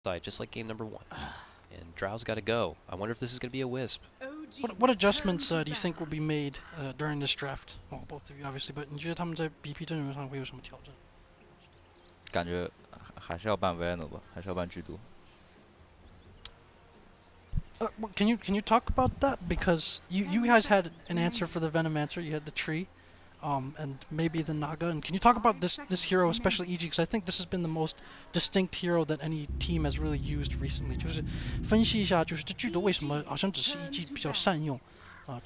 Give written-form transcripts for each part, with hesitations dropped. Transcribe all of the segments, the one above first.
side, just like game number 1. And Drow's got to go. I wonder if this is going to be a Wisp. What adjustments do you think will be made during this draft? Well, both of you obviously, but 你觉得他们在 BP 阵容上会有什么调整？感觉还是要办 Venom 吧，还是要办剧毒。Can you talk about that? Because you guys had an answer for the Venomancer. You had the tree, and maybe the Naga. And can you talk about this hero, especially EG? Because I think this has been the most distinct hero that any team has really used recently. 就是分析一下，就是这剧毒为什么好像只是 EG 比较善用啊？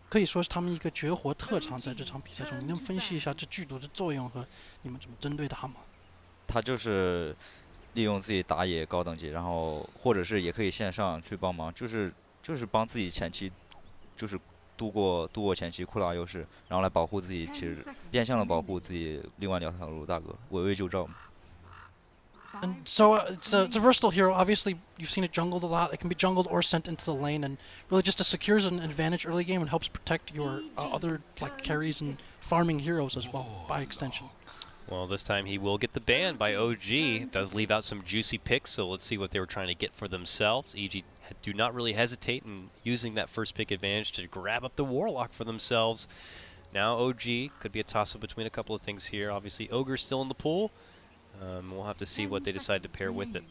可以说是他们一个绝活特长，在这场比赛中，你能分析一下这剧毒的作用和你们怎么针对它吗？他就是利用自己打野高等级，然后或者是也可以线上去帮忙，就是帮自己前期就是度过前期扩大优势，然后来保护自己，其实变相的保护自己另外2条路大哥，围魏救赵嘛。And so it's a versatile hero. Obviously, you've seen it jungled a lot. It can be jungled or sent into the lane, and really just secures an advantage early game and helps protect your other like carries and farming heroes as well by extension. Well, this time he will get the ban by OG. It does leave out some juicy picks, so let's see what they were trying to get for themselves. EG do not really hesitate in using that first pick advantage to grab up the Warlock for themselves. Now OG could be a toss-up between a couple of things here. Obviously, Ogre's still in the pool. We'll have to see what they decide to pair with it.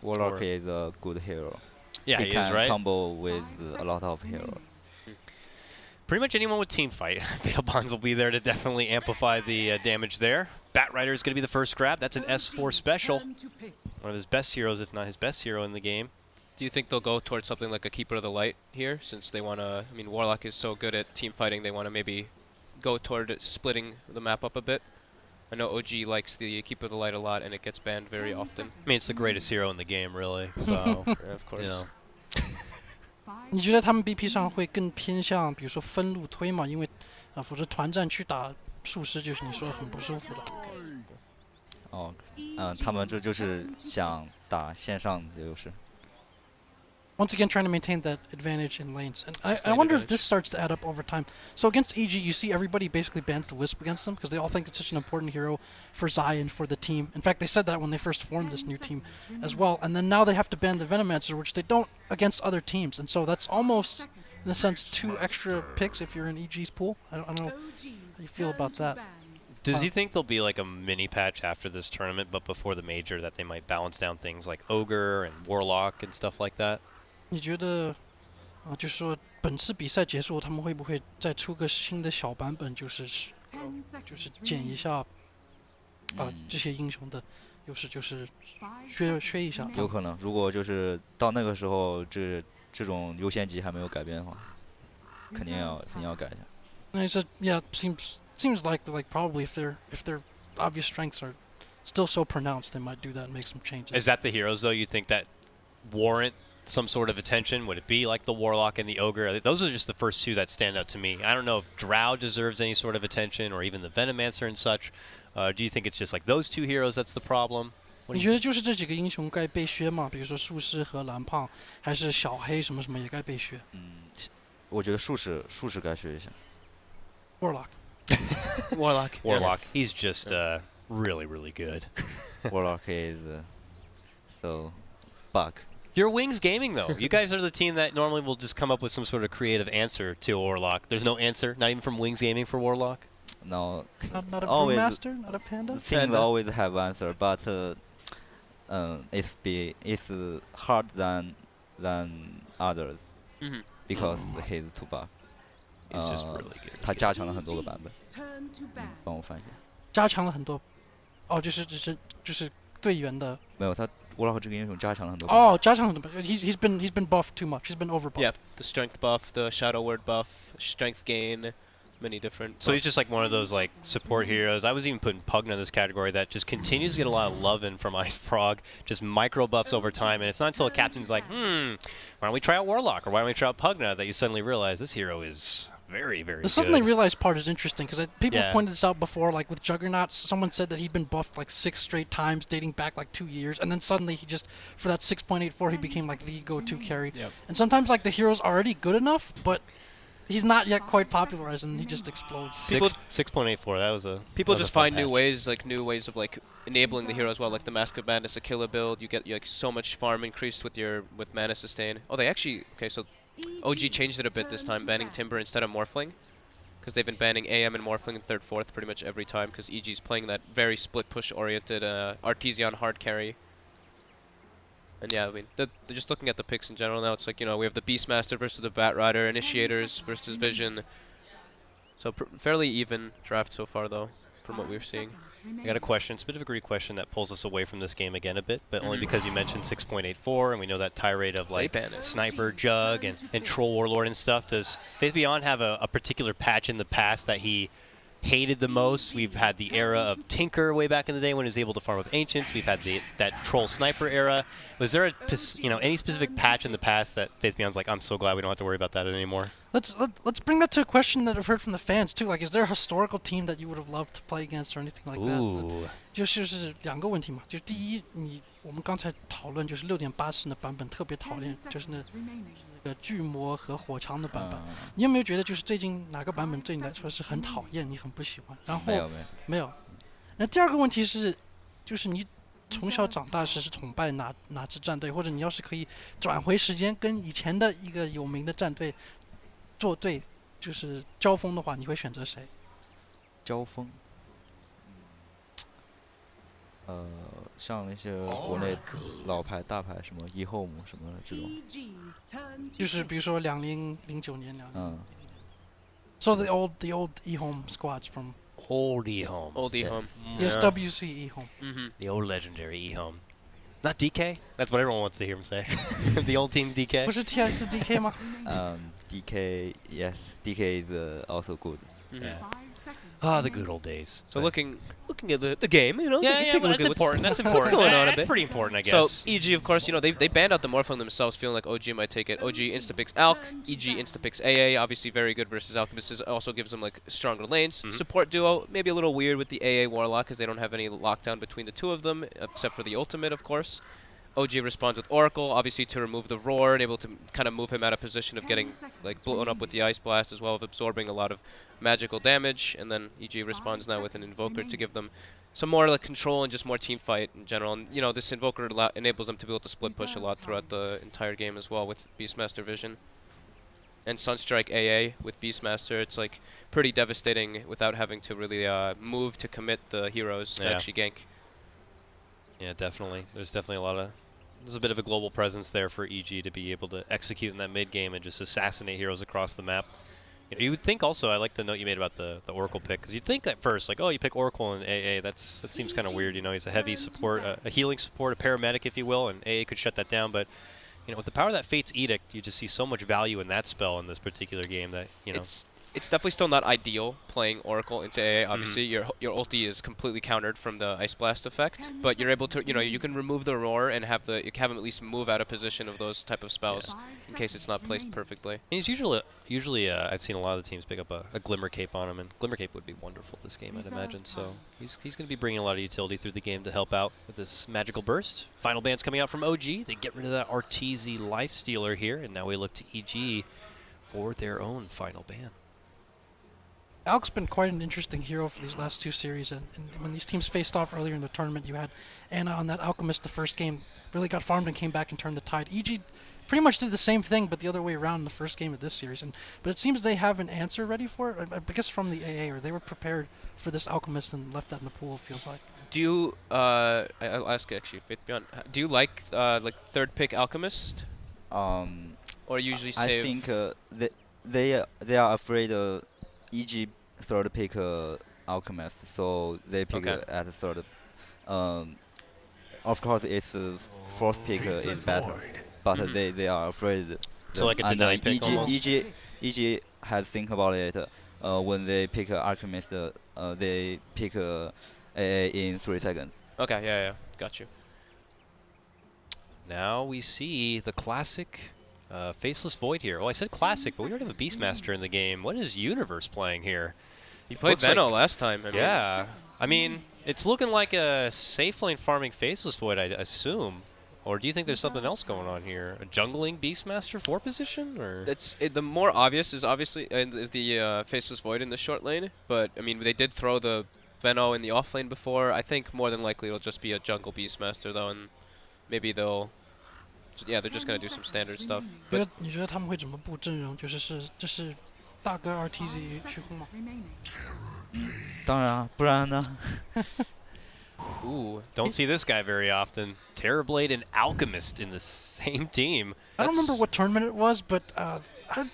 Warlock is a good hero. Yeah, he can is, right? combo with a lot of heroes. Pretty much anyone with team fight. Fatal Bonds will be there to definitely amplify the damage there. Batrider is going to be the first grab. That's an S4 special. One of his best heroes, if not his best hero in the game. Do you think they'll go towards something like a Keeper of the Light here, since they want to, I mean, Warlock is so good at team fighting, they want to maybe go toward splitting the map up a bit? I know OG likes the Keeper of the Light a lot, and it gets banned very often. I mean, it's the greatest hero in the game, really. So, yeah, of course. you know. 你觉得他们 BP 上会更偏向，比如说分路推嘛？因为否则团战去打术师就是你说的很不舒服的。哦，他们这就是想打线上的优势。Once again, trying to maintain that advantage in lanes. And I wonder if this starts to add up over time. So against EG, you see everybody basically bans the Wisp against them because they all think it's such an important hero for Zai and for the team. In fact, they said that when they first formed this new team as well. And then now they have to ban the Venomancer, which they don't against other teams. And so that's almost, in a sense, 2 extra picks if you're in EG's pool. I don't know how you feel about that. Does he think there'll be like a mini patch after this tournament, but before the major, that they might balance down things like Ogre and Warlock and stuff like that? 你觉得就是说本次比赛结束，他们会不会再出个新的小版本，就是减一下这些英雄的优势，就是削一下？有可能，如果就是到那个时候，这种优先级还没有改变的话，肯定要改一下。And he said, yeah, seems like probably if their obvious strengths are still so pronounced, they might do that and make some changes. Is that the heroes though? You think that warrant some sort of attention? Would it be like the Warlock and the Ogre? Those are just the first 2 that stand out to me. I don't know if Drow deserves any sort of attention, or even the Venomancer and such. Do you think it's just like those 2 heroes that's the problem? 你觉得就是这几个英雄该被削吗？比如说术士和蓝胖，还是小黑什么什么也该被削？我觉得术士该削一下。Warlock. Warlock. He's just really, really good. Warlock is so bug. You're Wings Gaming, though. You guys are the team that normally will just come up with some sort of creative answer to Warlock. There's no answer, not even from Wings Gaming for Warlock? No. Not a brewmaster? Not a panda? Things always have answer, but it's hard than others because he's too bug. He's just really good. 他加强了很多个版本。帮我翻一下。加强了很多，就是队员的。没有他。Warlock 这个英雄加强了很多。加强很多。He's been buffed too much. He's been over buffed. Yeah, the strength buff, the shadow word buff, strength gain, many different. So he's just like one of those like support heroes. I was even putting Pugna in this category that just continues to get a lot of love in from Ice Frog, just micro buffs over time, and it's not until a captain's like, why don't we try out Warlock or why don't we try out Pugna that you suddenly realize this hero is very, very good. The suddenly realized part is interesting because people have Yeah. pointed this out before. Like with Juggernaut, someone said that he'd been buffed like 6 straight times, dating back like 2 years, and then suddenly he just, for that 6.84, he became like the go-to carry. Yep. And sometimes like the hero's already good enough, but he's not yet quite popularized, and he just explodes. People- 6.84. That was a. People that was just a fun find new patch. ways, like enabling the hero as well, like the Mask of Madness Aquila build. You get like so much farm increased with mana sustain. Oh, they actually so OG changed it a bit this time, banning Timber instead of Morphling, because they've been banning AM and Morphling in 3rd, 4th pretty much every time, because EG's playing that very split push oriented Artesian hard carry. And yeah, I mean, they're just looking at the picks in general now. It's like, we have the Beastmaster versus the Batrider, Initiators versus Vision. So fairly even draft so far, though, from what we're seeing. I got a question. It's a bit of a great question that pulls us away from this game again a bit, but only Mhm. because you mentioned 6.84, and we know that tirade of like ban it. Sniper, Jug, and Troll Warlord and stuff. Does Faith Beyond have a particular patch in the past that he hated the most? We've had the era of Tinker way back in the day when he was able to farm up Ancients. We've had that Troll Sniper era. Was there any specific patch in the past that Faith Beyond's like, I'm so glad we don't have to worry about that anymore? Let's bring that to a question that I've heard from the fans too. Like, is there a historical team that you would have loved to play against or anything like that? Ooh. 就是两个问题嘛，就是第一，我们刚才讨论就是6.84的版本特别讨厌，就是那个巨魔和火枪的版本。你有没有觉得就是最近哪个版本对你来说是很讨厌，你很不喜欢？然后没有。那第二个问题是，就是你从小长大时是崇拜哪支战队，或者你要是可以转回时间跟以前的一个有名的战队作对，就是交锋的话，你会选择谁？交锋。像那些国内老牌大牌，什么eHome什么这种，就是比如说2009年So So the old eHome squads from Old eHome. Old eHome. yes WC eHome. Mm-hmm. The old legendary eHome. Not DK? That's what everyone wants to hear him say. The old team DK? 不是 TI 是 DK 吗？ DK yes DK is also good. Mm-hmm. Yeah. Ah, the good old days. So looking at the game, Yeah, take a but look that's at important. That's what's important. going on a That's bit. pretty important, I So guess. EG, of course, they banned out the Morphling themselves, feeling like OG might take it. OG instapicks Alk, EG instapicks AA, obviously very good versus Alchemist. This also gives them like stronger lanes. Mhm. Support duo, maybe a little weird with the AA Warlock because they don't have any lockdown between the two of them, except for the ultimate, of course. OG responds with Oracle, obviously to remove the Roar and able to kind of move him out of position of getting like blown up with the Ice Blast as well, of absorbing a lot of magical damage. And then EG responds now with an Invoker to give them some more like control and just more team fight in general. And this Invoker enables them to be able to split push a lot throughout the entire game as well with Beastmaster Vision. And Sunstrike AA with Beastmaster, it's like pretty devastating without having to really move to commit the heroes to actually gank. Yeah, definitely. There's a bit of a global presence there for EG to be able to execute in that mid game and just assassinate heroes across the map. You would think also, I like the note you made about the Oracle pick, because you'd think at first, like, oh, you pick Oracle and AA, that seems kind of weird. He's a heavy support, a healing support, a paramedic, if you will, and AA could shut that down. But with the power of that Fate's Edict, you just see so much value in that spell in this particular game that It's definitely still not ideal playing Oracle into AA. Obviously, your ulti is completely countered from the Ice Blast effect, but you're able to, you can remove the Roar and have him at least move out of position of those type of spells in case it's not placed perfectly. He's usually I've seen a lot of the teams pick up a Glimmer Cape on him, and Glimmer Cape would be wonderful this game, I'd imagine. So he's going to be bringing a lot of utility through the game to help out with this magical burst. Final ban's coming out from OG. They get rid of that Arteezy Lifestealer here, and now we look to EG for their own final ban. Alk's been quite an interesting hero for these last two series, and when these teams faced off earlier in the tournament, you had Anna on that Alchemist the first game, really got farmed and came back and turned the tide. EG pretty much did the same thing, but the other way around in the first game of this series. But it seems they have an answer ready for it, I guess from the AA, or they were prepared for this Alchemist and left that in the pool, it feels like. Do you, I'll ask actually, Faith Beyond, do you like third pick Alchemist? Or usually save? I think they are afraid EG third pick Alchemist, so they pick at third. Of course, its fourth pick is better, but they are afraid. So like a deny pick almost? EG has think about it. When they pick Alchemist, they pick AA in 3 seconds. Okay, yeah, got you. Now we see the classic Faceless Void here. Oh, I said classic, but we already have a Beastmaster in the game. What is Universe playing here? He played Veno last time. I mean, it's looking like a safe lane farming Faceless Void, I assume. Or do you think there's something else going on here? A jungling Beastmaster 4 position? Or The more obvious is obviously is the Faceless Void in the short lane, but I mean they did throw the Veno in the off lane before. I think more than likely it'll just be a jungle Beastmaster though, and maybe they'll, yeah, they're just gonna do some standard stuff. 你觉得他们会怎么布阵容？就是大哥 RTZ 虚空吗？当然啊，不然呢？ Ooh, don't see this guy very often. Terrorblade and Alchemist in the same team. I don't remember what tournament it was, but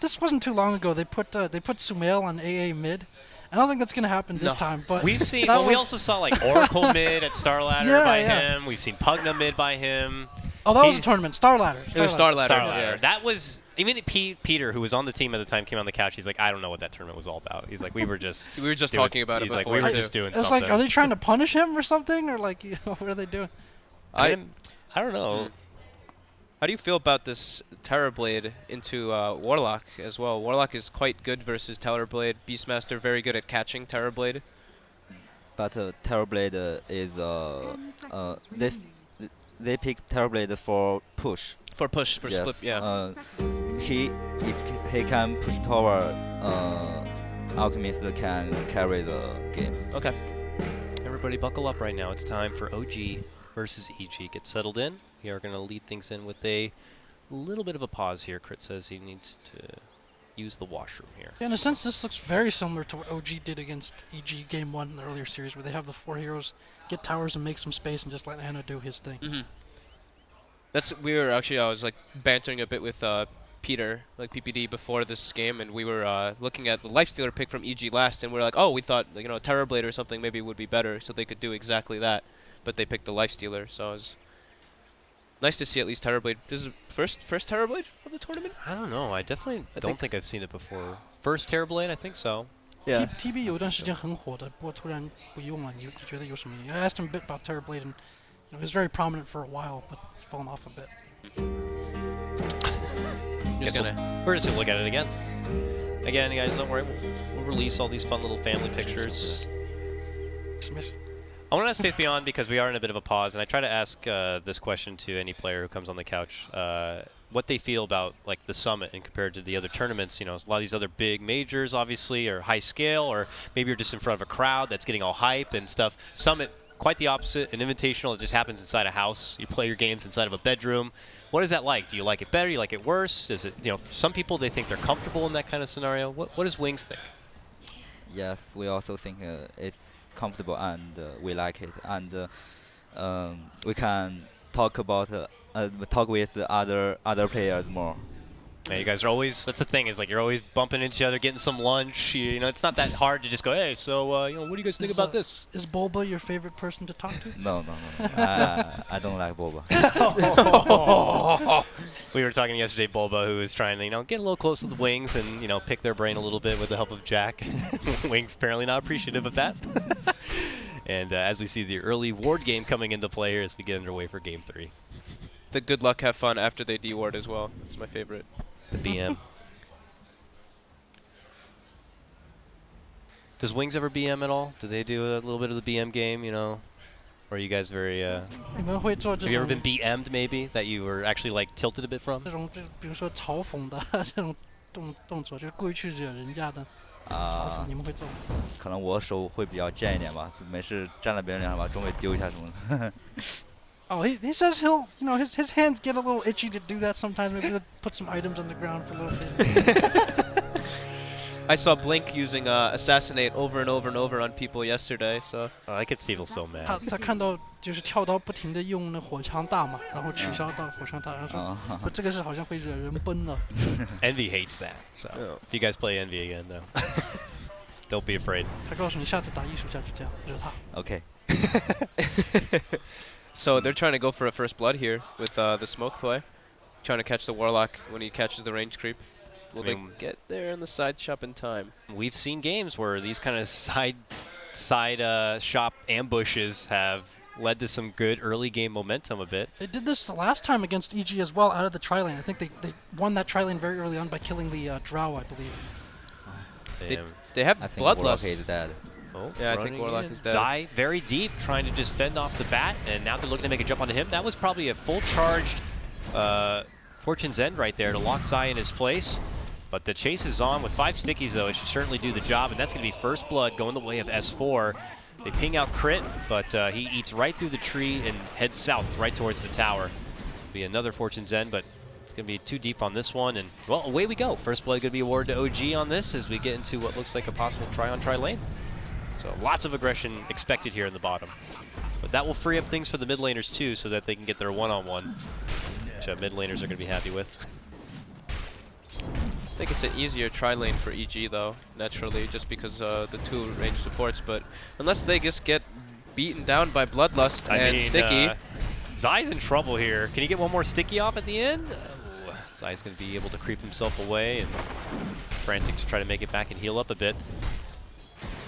this wasn't too long ago. They put Sumail on AA mid. I don't think that's gonna happen this time. But We've seen. Well, we also saw like Oracle mid at Starladder Yeah, by yeah. him. We've seen Pugna mid by him. oh, that was a tournament. Starladder. it was Starladder. Starladder. Yeah. That was even Peter, who was on the team at the time, came on the couch. He's like, I don't know what that tournament was all about. He's like, we were just We were just doing- talking about it He's like, before, we were too. just doing It's something. like, are they trying to punish him or something, or like, what are they doing? I don't know. How do you feel about this Terrorblade into Warlock as well? Warlock is quite good versus Terrorblade. Beastmaster very good at catching Terrorblade. But Terrorblade is they pick Terrorblade for push. For push, for Yes, split, yeah. If he can push tower, Alchemist can carry the game. Okay. Everybody buckle up right now. It's time for OG versus EG. Get settled in. We are going to lead things in with a little bit of a pause here. Crit says he needs to use the washroom here. Yeah, in a sense, this looks very similar to what OG did against EG Game 1 in the earlier series, where they have the 4 heroes get towers and make some space and just let Anna do his thing. Mm-hmm. I was like bantering a bit with Peter, like PPD, before this game, and we were looking at the Lifestealer pick from EG last, and we are like, oh, we thought, you know, Terrorblade or something maybe would be better, so they could do exactly that, but they picked the Lifestealer, so it was nice to see at least Terrorblade. This is first Terrorblade of the tournament? I don't know. I definitely don't think I've seen it before. First Terrorblade, I think so. Yeah. TB 有一段时间很火的，不过突然不用了，你觉得有什么原因？ I asked him a bit about Terrorblade, and he was very prominent for a while, but he's fallen off a bit. Guess we're just gonna look at it again. Again, you guys, don't worry. We'll release all these fun little family pictures. I want to ask Faith Beyond because we are in a bit of a pause, and I try to ask this question to any player who comes on the couch, what they feel about like the summit and compared to the other tournaments. You know, a lot of these other big majors, obviously, are high scale, or maybe you're just in front of a crowd that's getting all hype and stuff. Summit, quite the opposite, an invitational. It just happens inside a house. You play your games inside of a bedroom. What is that like? Do you like it better? Do you like it worse? Is it, you know, some people, they think they're comfortable in that kind of scenario. What does Wings think? Yes, we also think it's comfortable and we like it, and we can talk about talk with the other players more. Yeah, you guys are always, that's the thing, is like you're always bumping into each other, getting some lunch. You know, it's not that hard to just go, hey, so, you know, what do you guys think about this? Is Bulba your favorite person to talk to? No. I don't like boba. We were talking yesterday, Bulba, who was trying to, you know, get a little close to the Wings and, you know, pick their brain a little bit with the help of Jack. Wings apparently not appreciative of that. And as we see the early ward game coming into play here as we get underway for Game 3. The good luck, have fun after they deward as well. That's my favorite. The BM. Does Wings ever BM at all? Do they do a little bit of the BM game, you know? Or are you guys very, 你们会做这 have you ever 种 been BM'd maybe, that you were actually like tilted a bit from? 这种，比如说嘲讽的这种动作，就是故意去惹人家的嘲讽，你们会做吗？可能我手会比较贱一点吧，没事站在别人脸上把中卫丢一下什么的。 Oh, he says he'll, you know, his hands get a little itchy to do that sometimes. Maybe he'll put some items on the ground for a little bit. I saw Blink using Assassinate over and over and over on people yesterday, so... Oh, that gets people so mad. 他看到就是跳刀不停的用那火枪大嘛，然后取消到火枪大，然后说这个是好像会惹人崩了。Envy hates that. So if you guys play Envy again, though, don't be afraid. 他告诉你下次打艺术家就这样惹他。 OK， So they're trying to go for a first blood here with the smoke play. Trying to catch the Warlock when he catches the range creep. Will they get there in the side shop in time? We've seen games where these kind of side shop ambushes have led to some good early game momentum a bit. They did this the last time against EG as well out of the tri-lane. I think they won that tri-lane very early on by killing the Drow, I believe. They have I think Warlock is Bloodlust. dead. Oh, Yeah, I think running Warlock in. is dead. Zai very deep, trying to just fend off the bat, and now they're looking to make a jump onto him. That was probably a full charged Fortune's End right there to lock Zai in his place. But the chase is on with 5 stickies, though. It should certainly do the job, and that's going to be first blood going the way of S4. They ping out Crit, but he eats right through the tree and heads south, right towards the tower. Be another Fortune's End, but it's going to be too deep on this one. And, well, away we go. First blood going to be awarded to OG on this as we get into what looks like a possible try-on-try lane. So lots of aggression expected here in the bottom. But that will free up things for the mid laners, too, so that they can get their one-on-one, which mid laners are going to be happy with. I think it's an easier try lane for EG though, naturally, just because the 2 range supports. But unless they just get beaten down by Bloodlust and Sticky, Zai's in trouble here. Can he get one more Sticky off at the end? Zai's going to be able to creep himself away and frantic to try to make it back and heal up a bit.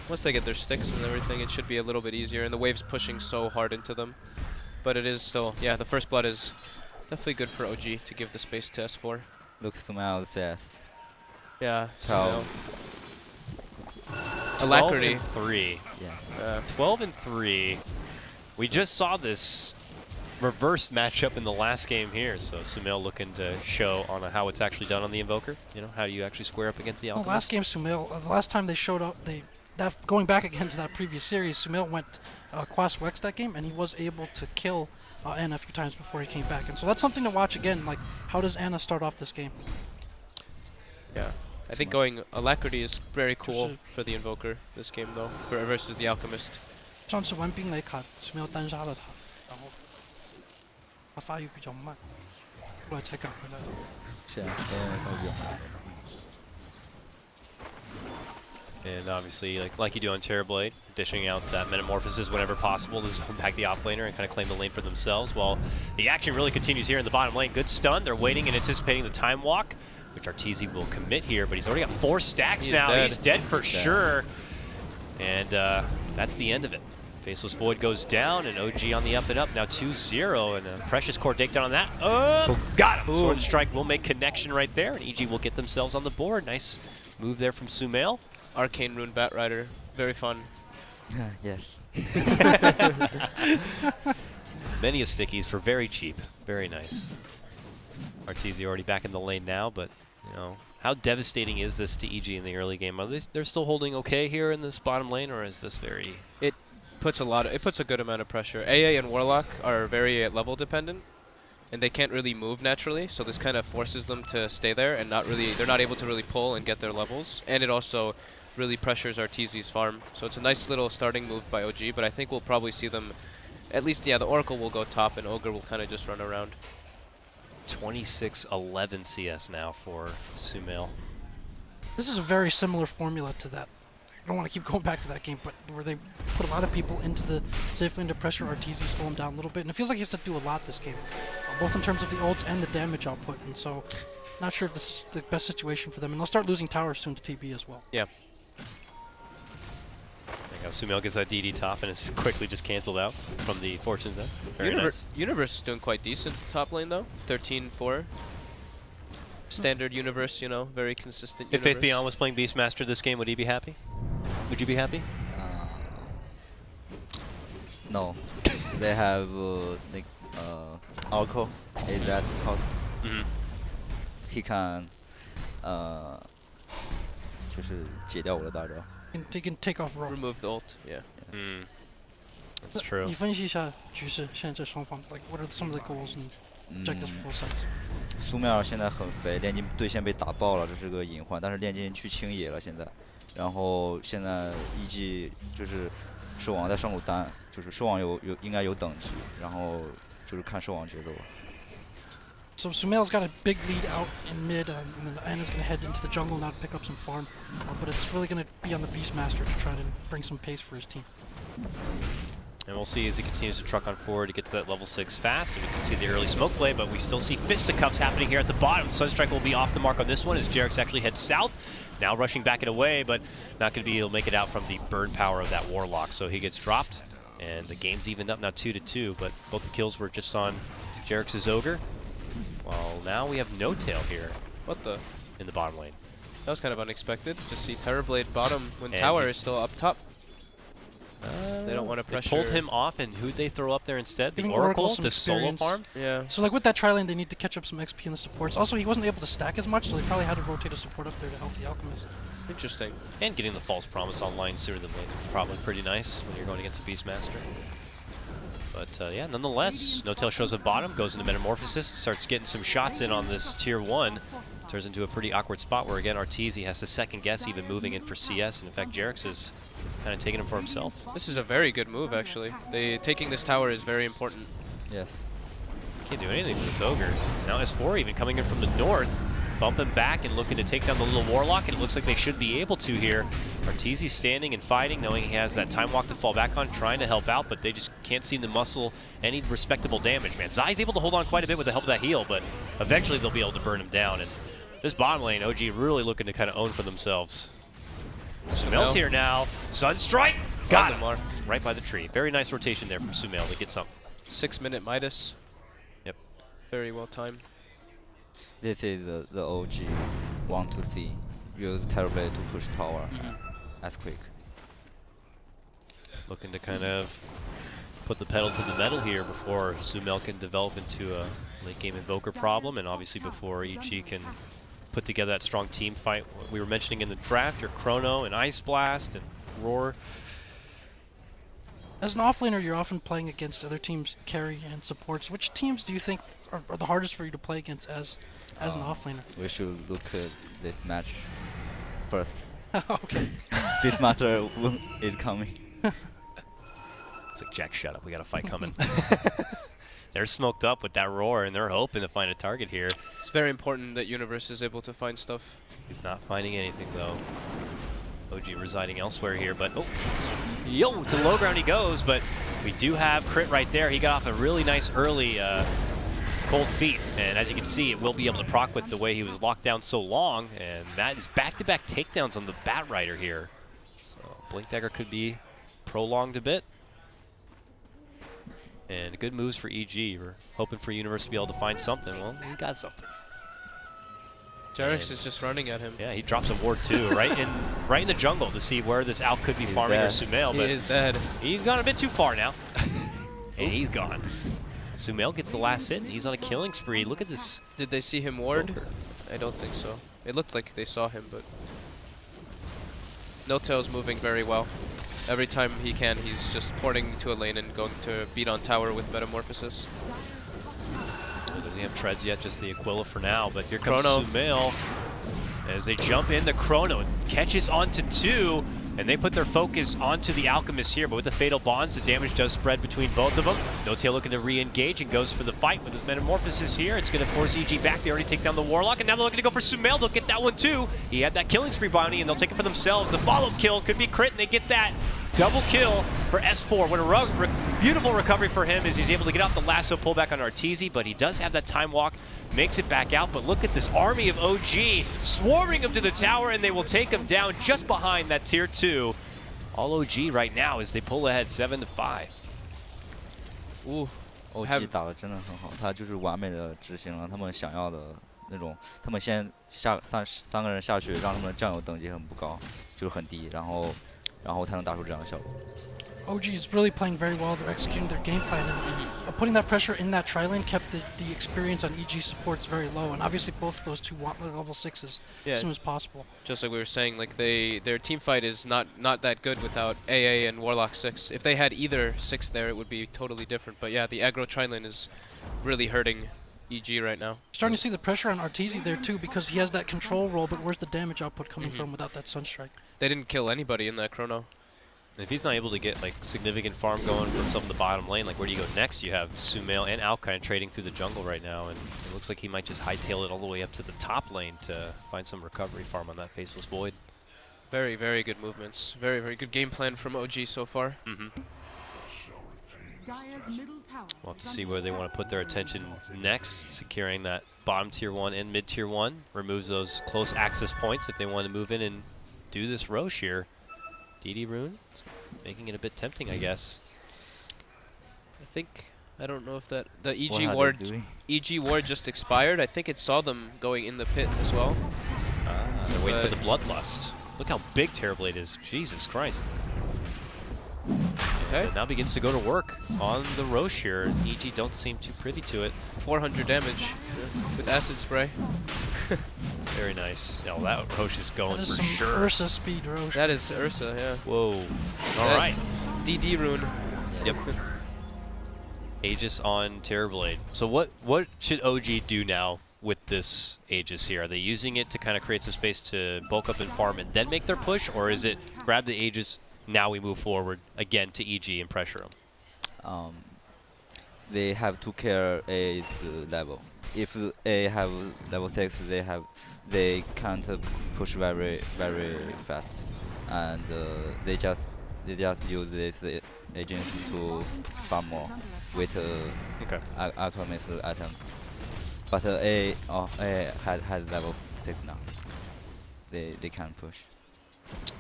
once they get their sticks and everything, it should be a little bit easier. And the wave's pushing so hard into them, but it is still, yeah, the first blood is definitely good for OG to give the space to S4. Looks to my death. Yeah. So Alacrity. 12-3. Yeah. 12-3. We just saw this reverse matchup in the last game here, so Sumail looking to show on how it's actually done on the Invoker. You know, how you actually square up against the Alchemist. Well, last game, Sumail, the last time they showed up, going back again to that previous series, Sumail went Quas Wex that game, and he was able to kill Anna a few times before he came back. And so that's something to watch again, like, how does Anna start off this game? Yeah. I think going Alacrity is very cool 就是 for the Invoker this game though, versus the Alchemist. 上次玩冰雷卡，Sumail 单杀了他，然后他发育比较慢，后来才赶回来的。是啊，And obviously, like you do on Terrorblade, dishing out that Metamorphosis whenever possible to zone back the offlaner and kind of claim the lane for themselves. While the action really continues here in the bottom lane. Good stun. They're waiting and anticipating the time walk, which Arteezy will commit here, but he's already got 4 stacks He's now. dead. He's dead for sure. And that's the end of it. Faceless Void goes down, and OG on the up and up, now 2-0, and a Precious Core takedown on that. Oh, got him! Sword and Strike will make connection right there, and EG will get themselves on the board. Nice move there from Sumail. Arcane Rune Bat Rider, very fun. yes. Many a stickies for very cheap. Very nice. Arteezy already back in the lane now, but, you know, how devastating is this to EG in the early game? Are they're still holding okay here in this bottom lane, or is this very... It puts a good amount of pressure. AA and Warlock are very level dependent, and they can't really move naturally, so this kind of forces them to stay there and they're not able to really pull and get their levels. And it also really pressures Arteezy's farm. So it's a nice little starting move by OG, but I think we'll probably see them, at least, yeah, the Oracle will go top and Ogre will kind of just run around. 26-11 CS now for Sumail. This is a very similar formula to that. I don't want to keep going back to that game, but where they put a lot of people into the safe lane to pressure Arteezy, slow him down a little bit, and it feels like he has to do a lot this game, both in terms of the ults and the damage output, and so not sure if this is the best situation for them, and they'll start losing towers soon to TB as well. Yeah. There you go. Sumail gets that DD top, and it's quickly just canceled out from the Fortune's End. Very nice. Universe is doing quite decent top lane though, 13-4. Standard Universe, you know, very consistent If Universe. Faith Beyond was playing Beastmaster this game, would he be happy? Would you be happy? No. They have Alco. Is that called? Mm-hmm. He can 就是解掉我的大招。 They can take off roll. Remove the ult, yeah. Mm. That's true. 你分析一下局势，现在这双方 like what are some of the goals and objectives for both sides? 苏妙现在很肥，炼金对线被打爆了，这是个隐患。但是炼金去清野了现在，然后现在一就是兽王在上路单，就是兽王应该有等级，然后就是看兽王节奏。 So Sumail's got a big lead out in mid, and then Anna's going to head into the jungle now to pick up some farm. But it's really going to be on the Beastmaster to try to bring some pace for his team. And we'll see as he continues to truck on forward to get to that level 6 fast. And we can see the early smoke play, but we still see fisticuffs happening here at the bottom. Sunstrike will be off the mark on this one as Jarex actually heads south. Now rushing back it away, but not going to be able to make it out from the burn power of that Warlock. So he gets dropped, and the game's evened up now 2-2, but both the kills were just on Jarex's Ogre. Well, now we have no tail here. What the? In the bottom lane. That was kind of unexpected. Just see Terrorblade bottom when And tower is still up top. They don't want to They pressure. pulled him off, and who'd they throw up there instead? The Giving Oracle, Oracle some the solo experience. farm? Yeah. So like with that tri lane, they need to catch up some XP in the supports. Also, he wasn't able to stack as much, so they probably had to rotate a support up there to help the Alchemist. Interesting. And getting the False Promise online sooner than later is probably pretty nice when you're going against a Beastmaster. But yeah, nonetheless, No-Tail shows up bottom, goes into Metamorphosis, starts getting some shots in on this Tier 1. Turns into a pretty awkward spot where, again, Arteezy has to second guess even moving in for CS. And in fact, Jerix is kind of taking him for himself. This is a very good move, actually. Taking this tower is very important. Yes. Can't do anything with this Ogre. Now S4 even coming in from the north, bumping back and looking to take down the little Warlock, and it looks like they should be able to here. Arteezy standing and fighting, knowing he has that time walk to fall back on, trying to help out, but they just can't seem to muscle any respectable damage, man. Zai's able to hold on quite a bit with the help of that heal, but eventually they'll be able to burn him down. And this bottom lane, OG really looking to kind of own for themselves. Sumail's here now. Sunstrike! Got him! Mark. Right by the tree. Very nice rotation there from Sumail to get something. 6-minute Midas. Yep. Very well timed. This is the OG want to see. Use Terrorblade to push tower as quick. Looking to kind of put the pedal to the metal here before Sumail can develop into a late game invoker problem, and obviously before EG can put together that strong team fight we were mentioning in the draft, your Chrono and Ice Blast and Roar. As an offlaner, you're often playing against other teams' carry and supports. Which teams do you think are the hardest for you to play against as an offlaner? We should look at this match first. Okay. This matter is coming. It's like, Jack, shut up. We got a fight coming. They're smoked up with that Roar, and they're hoping to find a target here. It's very important that Universe is able to find stuff. He's not finding anything, though. OG residing elsewhere here, but oh, yo, to the low ground he goes, but we do have crit right there. He got off a really nice early cold feet, and as you can see, it will be able to proc with the way he was locked down so long, and that is back-to-back takedowns on the Bat Rider here. So Blink Dagger could be prolonged a bit. And good moves for EG. We're hoping for Universe to be able to find something. Well, he got something. Jerix is just running at him. Yeah, he drops a ward too, right in the jungle to see where this Alp could be farming or Sumail. He But is dead. he's gone a bit too far now. And he's gone. Sumail gets the last hit, and he's on a killing spree. Look at this. Did they see him ward? Poker. I don't think so. It looked like they saw him, but No-Tail's moving very well. Every time he can, he's just porting to a lane and going to beat on tower with Metamorphosis. Doesn't have treads yet, just the Aquila for now. But here comes Chrono. Sumail as they jump in. The Chrono catches onto two, and they put their focus onto the Alchemist here. But with the Fatal Bonds, the damage does spread between both of them. No-Tail looking to re-engage and goes for the fight with his Metamorphosis here. It's going to force EG back. They already take down the Warlock, and now they're looking to go for Sumail. They'll get that one too. He had that killing spree bounty, and they'll take it for themselves. The follow kill could be crit, and they get that. Double kill for S4. What a beautiful recovery for him is he's able to get out the lasso pullback on Arteezy, but he does have that time walk, makes it back out. But look at this army of OG swarming him to the tower, and they will take him down just behind that tier 2. All OG right now as they pull ahead 7-5. Ooh. OG 打得真的很好，他就是完美的执行了他们想要的那种。他们先三个人下去，让他们的酱油等级很不高，就是很低，然后才能打出这样的效果。 OG is really playing very well. They're executing their game plan, and putting that pressure in that tri lane kept the experience on EG supports very low. And obviously, both of those two want their level 6s as soon as possible. Just like we were saying, like their team fight is not that good without AA and Warlock 6. If they had either 6 there, it would be totally different. But yeah, the aggro tri-lane is really hurting EG right now. Starting to see the pressure on Arteezy there too, because he has that control role, but where's the damage output coming from without that Sunstrike? They didn't kill anybody in that Chrono. And if he's not able to get like significant farm going from some of the bottom lane, like where do you go next? You have Sumail and Alp kind of trading through the jungle right now, and it looks like he might just hightail it all the way up to the top lane to find some recovery farm on that Faceless Void. Very, very good movements. Very, very good game plan from OG so far. We'll have to see where they want to put their attention next. Securing that bottom tier 1 and mid tier 1 removes those close access points if they want to move in and do this Roche here. DD Rune, making it a bit tempting, I guess. I don't know if the EG ward just expired. I think it saw them going in the pit as well. They're waiting for the Bloodlust. Look how big Terrorblade is. Jesus Christ. Okay. And now begins to go to work on the Roche here. And EG don't seem too privy to it. 400 damage with acid spray. Very nice. Yeah, well, that Roche is going That is for some sure. Ursa speed, Roche. That is Ursa, yeah. Whoa. All That right. DD rune. Yep. Aegis on Terrorblade. So what should OG do now with this Aegis here? Are they using it to kind of create some space to bulk up and farm and then make their push? Or is it grab the Aegis, now we move forward again to EG and pressure them? They have to care A level. If A have level 6, they can't push very fast, and they just use this agent to farm more with Okay. alchemist item. But A has level 6 now. They can push.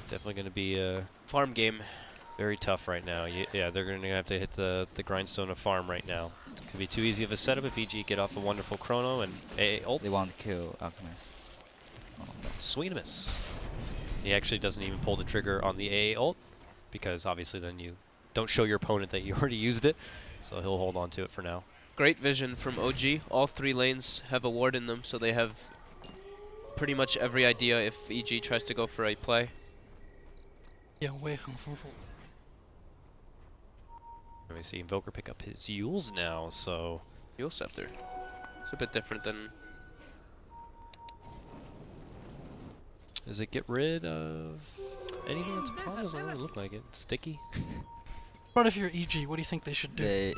Definitely going to be Farm game. very tough right now. Yeah, they're going to have to hit the grindstone of farm right now. It could be too easy of a setup if EG get off a wonderful chrono and AA ult. They want to kill alchemist. Oh, no. Sweet miss. He actually doesn't even pull the trigger on the AA ult because obviously then you don't show your opponent that you already used it. So he'll hold on to it for now. Great vision from OG. All 3 lanes have a ward in them, so they have pretty much every idea if EG tries to go for a play. 眼位很丰富。 Let me see Invoker pick up his Yules now, so Yule Scepter. It's a bit different than... does it get rid of anything that's a problem? Doesn't really look like it. Sticky. But if you're EG, what do you think they should do?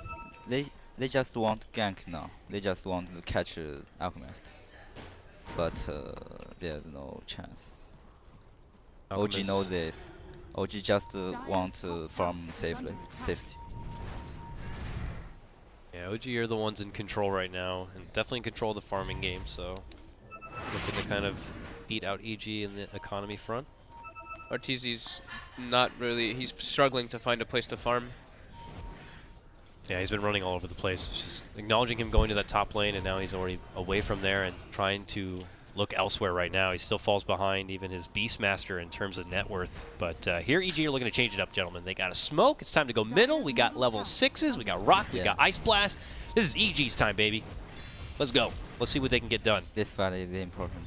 They just want gank now. They just want to catch alchemist, but there's no chance. OG Alchemist. knows this. OG just want to farm safety. Yeah, OG are the ones in control right now, and definitely in control of the farming game, so looking to kind of beat out EG in the economy front. Arteezy's not really... He's struggling to find a place to farm. Yeah, he's been running all over the place. Just acknowledging him going to that top lane, and now he's already away from there and trying to look elsewhere right now. He still falls behind even his Beastmaster in terms of net worth. But here EG are looking to change it up, gentlemen. They got a smoke. It's time to go middle. We got level 6s. We got rock. We got ice blast. This is EG's time, baby. Let's go. Let's see what they can get done. This fight is important.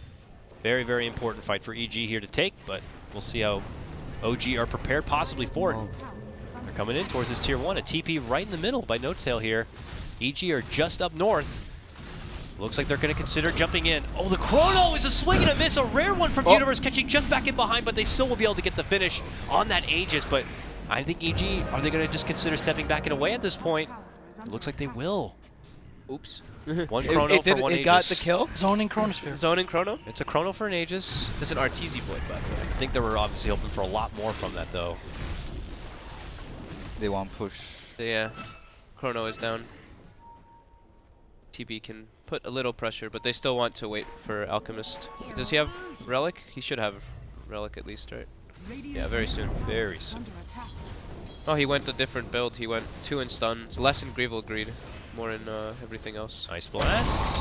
Very, very important fight for EG here to take, but we'll see how OG are prepared possibly for it. They're coming in towards this tier 1. A TP right in the middle by No Tail here. EG are just up north. Looks like they're going to consider jumping in. Oh, the Chrono is a swing and a miss. A rare one from Universe, catching just back in behind, but they still will be able to get the finish on that Aegis. But I think EG, are they going to just consider stepping back and away at this point? It looks like they will. Oops. One Chrono for one Aegis. It got the kill. Zoning Chronosphere. Zoning Chrono. It's a Chrono for an Aegis. That's an Arteezy Void, by the way. I think they were obviously hoping for a lot more from that, though. They want push. Yeah. Chrono is down. TB can put a little pressure, but they still want to wait for Alchemist. Does he have Relic? He should have Relic at least, right? Yeah, very soon. Very soon. Oh, he went a different build. He went 2 in stun. It's less in Greevil Greed, more in everything else. Nice blast.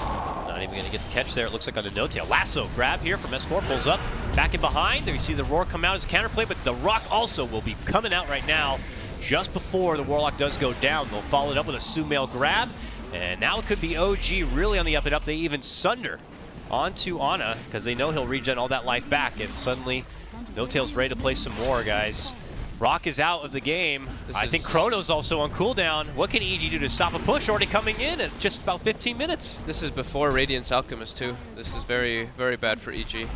Not even going to get the catch there. It looks like on a no-tail. Lasso grab here from S4. Pulls up. Back in behind. There you see the Roar come out as a counterplay, but the Rock also will be coming out right now just before the Warlock does go down. They'll follow it up with a Sumail grab. And now it could be OG really on the up and up. They even sunder onto Ana because they know he'll regen all that life back. And suddenly, No-Tail's ready to play some more, guys. Rock is out of the game. I think Chrono's also on cooldown. What can EG do to stop a push already coming in at just about 15 minutes? This is before Radiance Alchemist too. This is very, very bad for EG.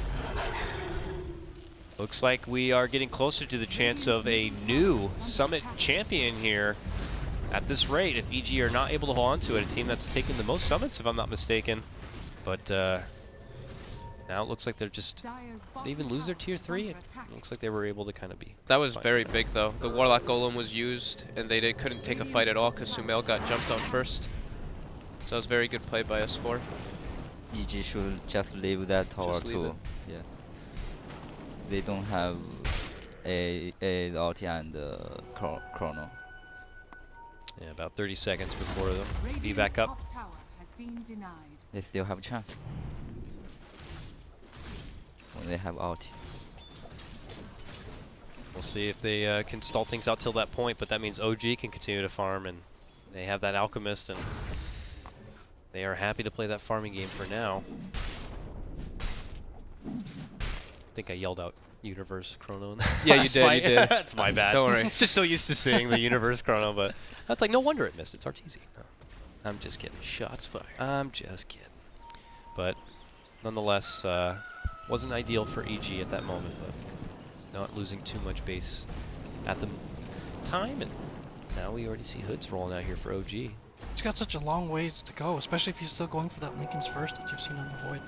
Looks like we are getting closer to the chance of a new Summit champion here. At this rate, if EG are not able to hold on to it, a team that's taken the most summits, if I'm not mistaken. But now it looks like they're just, they even lose their tier 3. It looks like they were able to kind of be. That was very big though. The Warlock Golem was used, and they couldn't take a fight at all because Sumail got jumped on first. So it was very good play by S4. EG should just leave that tower Just leave too. it. Yeah. They don't have a ulti and chrono. Yeah, about 30 seconds before they'll be back up. They still have a chance when they have ulti. We'll see if they can stall things out till that point, but that means OG can continue to farm, and they have that Alchemist, and they are happy to play that farming game for now. I think I yelled out Universe Chrono in the Yeah, you last did, fight. you did. That's my bad. Don't worry. Just so used to seeing the Universe Chrono, but that's like, no wonder it missed. It's Arteezy. No, I'm just kidding. Shots fired. I'm just kidding. But nonetheless, wasn't ideal for EG at that moment, but not losing too much base at the time, and now we already see Hoods rolling out here for OG. He's got such a long ways to go, especially if he's still going for that Lincoln's first that you've seen him avoid.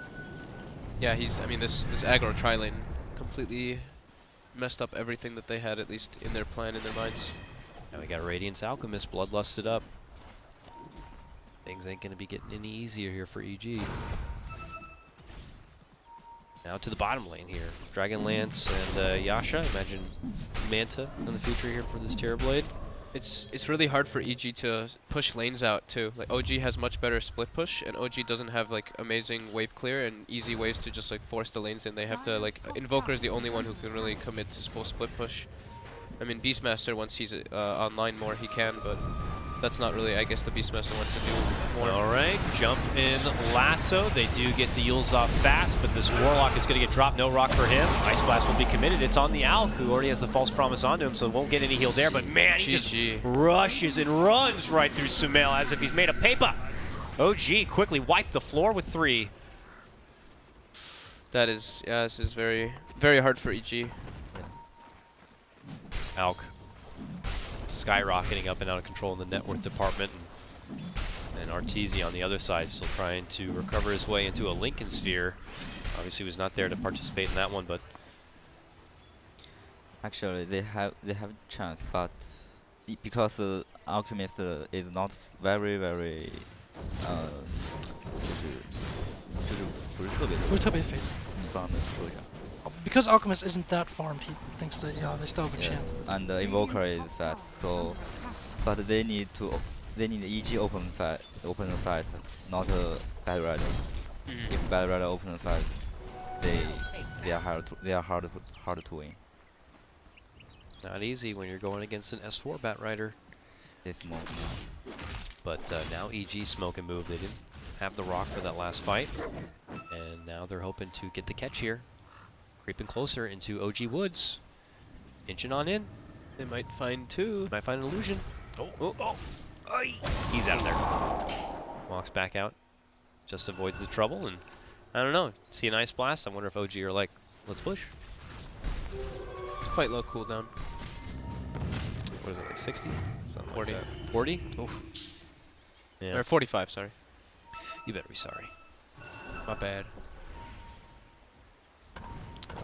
Yeah, I mean, this aggro tri-lane completely messed up everything that they had, at least in their plan, in their minds. Now we got Radiance Alchemist bloodlusted up. Things ain't gonna be getting any easier here for EG. Now to the bottom lane here. Dragonlance and Yasha. Imagine Manta in the future here for this Terrorblade. It's really hard for EG to push lanes out too. Like OG has much better split push, and OG doesn't have like amazing wave clear and easy ways to just like force the lanes in. They have to like Invoker is the only one who can really commit to full split push. I mean Beastmaster, once he's online more, he can, but that's not really, I guess, the Beastmaster wants to do more. All right, jump in lasso. They do get the Yules off fast, but this Warlock is going to get dropped. No rock for him. Ice Blast will be committed. It's on the Alk, who already has the False Promise onto him, so won't get any heal there. But man, he just rushes and runs right through Sumail as if he's made of paper. OG quickly wiped the floor with 3. That is, yeah, this is very, very hard for EG. This Alk skyrocketing up and out of control in the net worth department. And Arteezy on the other side still trying to recover his way into a Lincoln Sphere. Obviously was not there to participate in that one, but Actually, they have chance, but because Alchemist is not very 就是不是特别的。不是特别肥。你帮他们说一下。 Because Alchemist isn't that farmed, he thinks that yeah, they still have a Yeah, chance. and the Invoker is that, so, but they need EG open the fight, not Bad Rider. If Bad Rider open the fight, they are hard to win. not easy when you're going against an S4 Bat Rider. This moment. But now EG smoke and move. They didn't have the rock for that last fight, and now they're hoping to get the catch here. Creeping closer into OG Woods. Inching on in. They might find 2. Might find an illusion. Oh. He's out of there. Walks back out. Just avoids the trouble, and I don't know. See an Ice Blast? I wonder if OG are like, let's push. It's quite low cooldown. What is it, like 60? Something 40. Like that. 40? Oof. Yeah. Or 45, sorry. You better be sorry. My bad.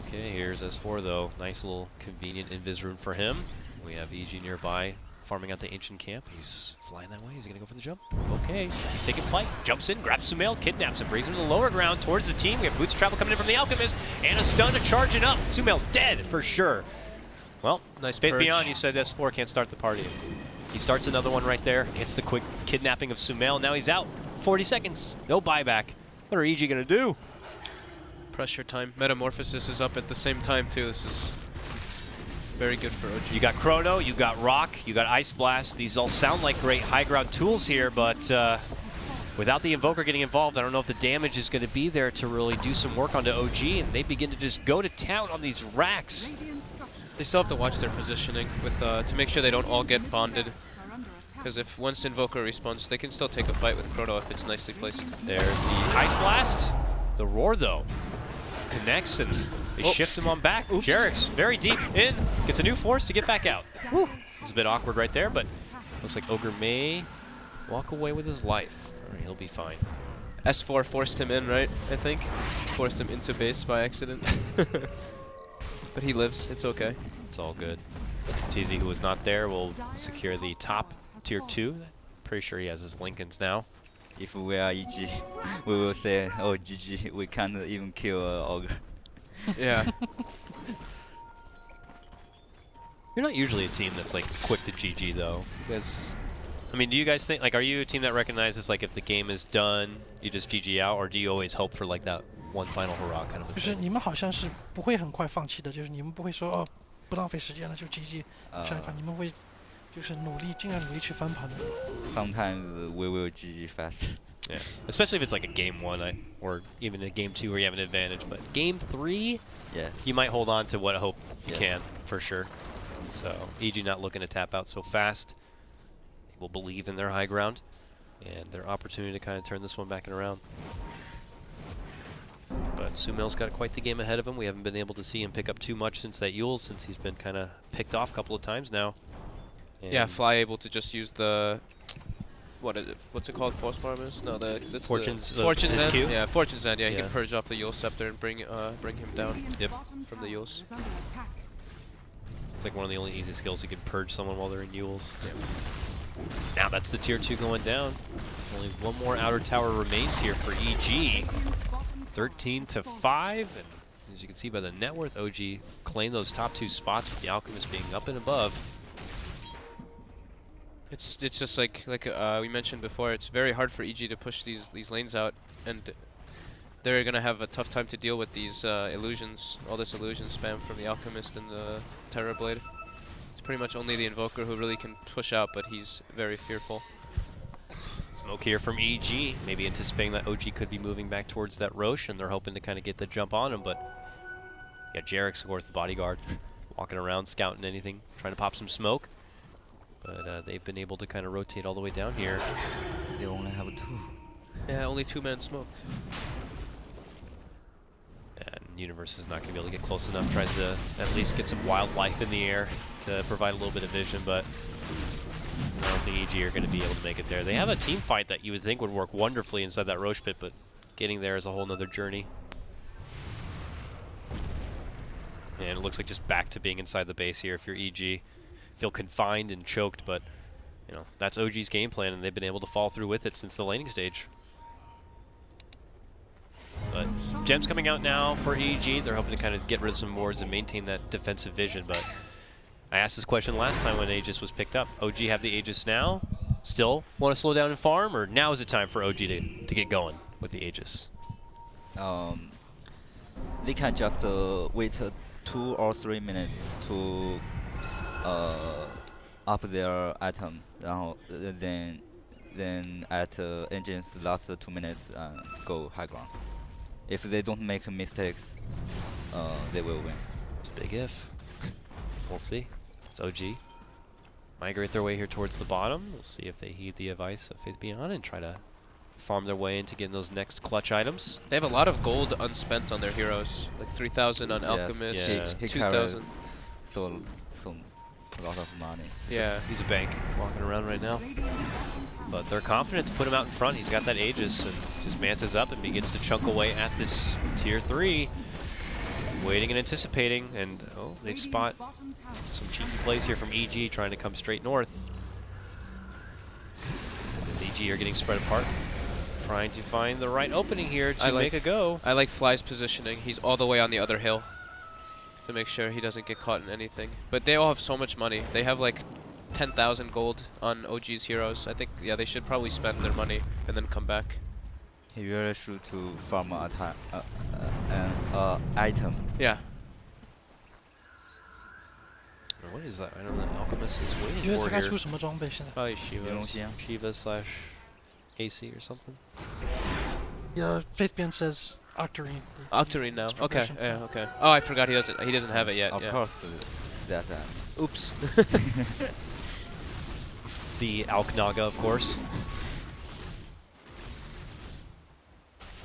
Okay, here's S4 though. Nice little convenient invis rune for him. We have EG nearby farming out the ancient camp. He's flying that way. He's gonna go for the jump. Okay, he's taking flight. Jumps in, grabs Sumail, kidnaps him, brings him to the lower ground towards the team. We have Boots Travel coming in from the Alchemist, and a stun charging up. Sumail's dead for sure. Well, Nice Faith purge. Beyond, you said S4 can't start the party. He starts another one right there. Gets the quick kidnapping of Sumail. Now he's out. 40 seconds. No buyback. What are EG gonna do? Pressure time. Metamorphosis is up at the same time too. This is very good for OG. You got Chrono, you got Rock, you got Ice Blast. These all sound like great high ground tools here, but without the Invoker getting involved, I don't know if the damage is going to be there to really do some work onto OG, and they begin to just go to town on these racks. They still have to watch their positioning with to make sure they don't all get bonded. Because if once Invoker respawns, they can still take a fight with Chrono if it's nicely placed. There's the Ice Blast. The Roar, though, connects, and they shift him on back. Jarix, very deep in, gets a new force to get back out. It's a bit awkward right there, but looks like Ogre may walk away with his life. All right, he'll be fine. S4 forced him in, right? I think. Forced him into base by accident. But he lives, it's okay. It's all good. TZ, who was not there, will secure the top tier 2. Pretty sure he has his Lincolns now. If we are EG, we will say, oh GG, we can't even kill Ogre. Yeah. You're not usually a team that's like quick to GG though. Because, I mean, do you guys think, like, are you a team that recognizes like if the game is done, you just GG out, or do you always hope for like that one final hurrah kind of a 就是 thing? 你们好像是不会很快放弃的，就是你们不会说哦，不浪费时间了就 GG 上一盘，你们会就是尽量努力去翻盘的。Sometimes we will GG fast. Yeah, especially if it's like a game 1 or even a game 2 where you have an advantage. But game 3, Yes. you might hold on to what hope you Yeah. can, for sure. So, EG not looking to tap out so fast. They will believe in their high ground and their opportunity to kind of turn this one back and around. But Sumail's got quite the game ahead of him. We haven't been able to see him pick up too much since that Yule, since he's been kind of picked off a couple of times now. Yeah, And Fly able to just use the what's it called? Force Farmers? No, that's Fortune's Fortune's his End. Q? Yeah, Fortune's End. Yeah, he Yeah. can purge off the Yule Scepter and bring him down. Yep. From the Yules. It's like one of the only easy skills you can purge someone while they're in Yules. Now that's the tier 2 going down. Only one more outer tower remains here for EG. 13-5, and as you can see by the net worth, OG claimed those top 2 spots with the Alchemist being up and above. It's just like we mentioned before. It's very hard for EG to push these lanes out, and they're gonna have a tough time to deal with these illusions, all this illusion spam from the Alchemist and the Terror Blade. It's pretty much only the Invoker who really can push out, but he's very fearful. Smoke here from EG, maybe anticipating that OG could be moving back towards that Roche, and they're hoping to kind of get the jump on him, but yeah, Jarek's, of course, the bodyguard, walking around, scouting anything, trying to pop some smoke. But they've been able to kind of rotate all the way down here. They only have 2. Yeah, only 2-man smoke. And Universe is not going to be able to get close enough. Tries to at least get some wildlife in the air to provide a little bit of vision, but I don't think EG are going to be able to make it there. They have a team fight that you would think would work wonderfully inside that Roche pit, but getting there is a whole nother journey. And it looks like just back to being inside the base here if you're EG. Feel confined and choked, but you know that's OG's game plan, and they've been able to fall through with it since the laning stage. But gems coming out now for EG. They're hoping to kind of get rid of some wards and maintain that defensive vision. But I asked this question last time when Aegis was picked up. OG have the Aegis now? Still want to slow down and farm, or now is it time for OG to get going with the Aegis? They can just wait 2 or 3 minutes to up their item, then at engine's last 2 minutes go high ground. If they don't make mistakes, they will win. It's a big if. We'll see. It's OG. Migrate their way here towards the bottom. We'll see if they heed the advice of Faith Beyond and try to farm their way into getting those next clutch items. They have a lot of gold unspent on their heroes, like 3,000 on Alchemist, Yeah. He 2,000. So a lot of money. Yeah. He's a bank walking around right now. But they're confident to put him out in front. He's got that Aegis and just mances up and begins to chunk away at this tier 3. Waiting and anticipating, and oh, they've spot some cheeky plays here from EG trying to come straight north. As EG are getting spread apart, trying to find the right opening here to make a go. I like Fly's positioning. He's all the way on the other hill to make sure he doesn't get caught in anything. But they all have so much money. They have like 10,000 gold on OG's heroes. I think, yeah, they should probably spend their money and then come back. He really should to farm an item. Yeah. What is that? I don't know. Alchemist is 你 waiting 觉得 for 他该 here. 出什么装备现在？ Probably Shiva. 云龙仙 Shiva slash AC or something. Yeah, Faithband says Octarine. Octarine now. Okay. progression. Yeah. Okay. Oh, I forgot he doesn't have it yet. Of yeah. course, that Oops. The Alknaga, of course.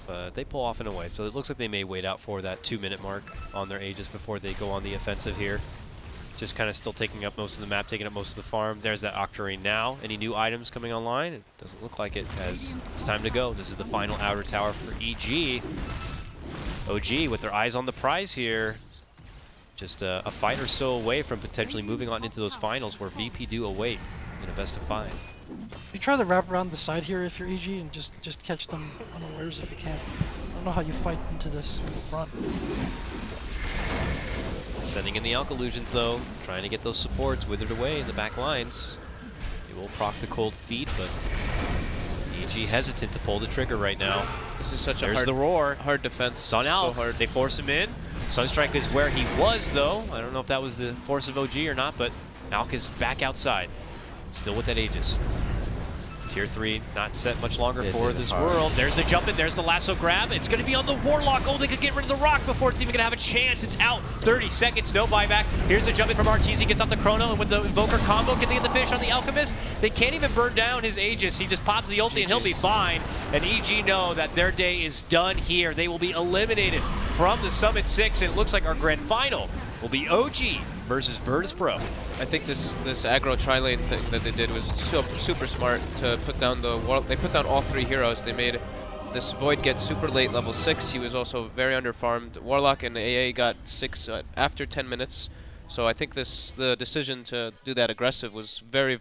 But they pull off in a way, so it looks like they may wait out for that 2-minute mark on their Aegis before they go on the offensive here. Just kind of still taking up most of the map, taking up most of the farm. There's that Octarine now. Any new items coming online? It doesn't look like it, as it's time to go. This is the final outer tower for EG. OG with their eyes on the prize here. Just a fight or so away from potentially moving on into those finals where VP do await in a best of 5. You try to wrap around the side here if you're EG and just catch them unawares if you can. I don't know how you fight into this in the front. Sending in the Alk Illusions though, trying to get those supports withered away in the back lines. They will proc the cold feet, but EG hesitant to pull the trigger right now. This is such There's a the roar. hard defense. Sun So out. hard. They force him in. Sunstrike is where he was, though. I don't know if that was the force of OG or not, but Alk is back outside. Still with that Aegis. Tier 3 not set much longer for this world. There's the jump in, there's the lasso grab. It's going to be on the Warlock. Oh, they could get rid of the rock before it's even going to have a chance. It's out. 30 seconds, no buyback. Here's the jump in from Arteezy, gets off the Chrono, and with the Invoker combo, can they get the finish on the Alchemist? They can't even burn down his Aegis. He just pops the ulti and he'll be fine. And EG know that their day is done here. They will be eliminated from the Summit 6, and it looks like our grand final will be OG versus Virtus.pro. I think this aggro tri-lane thing that they did was super smart to put down the Warlock. They put down all 3 heroes. They made this Void get super late, level 6. He was also very underfarmed. Warlock and AA got 6 after 10 minutes. So I think the decision to do that aggressive was very